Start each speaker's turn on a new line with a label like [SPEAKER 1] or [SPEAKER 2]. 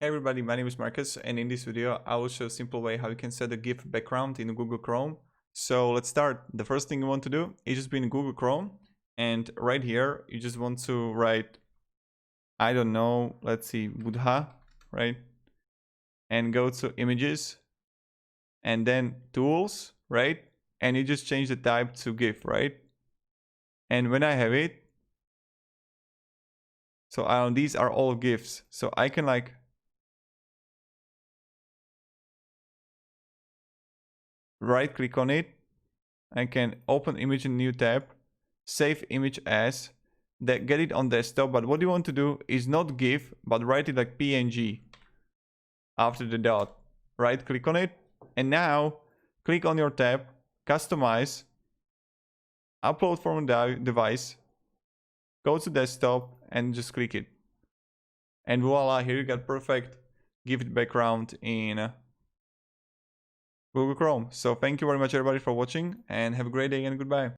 [SPEAKER 1] Hey everybody, my name is Marcus, and in this video I will show a simple way how you can set a GIF background in Google Chrome. So let's start. The first thing you want to do is just be in Google Chrome, and right here you just want to write, I don't know, let's see, Buddha, right? And go to images and then tools, right? And you just change the type to GIF, right? And when I have it, so these are all GIFs, so I can like right click on it. I can open image in new tab, save image as, get it on desktop. But what you want to do is not GIF, but write it like PNG after the dot. Right click on it, and now click on your tab, customize, upload from a device, go to desktop and just click it. And voila, here you got perfect GIF background in Google Chrome. So thank you very much everybody for watching, and have a great day and goodbye.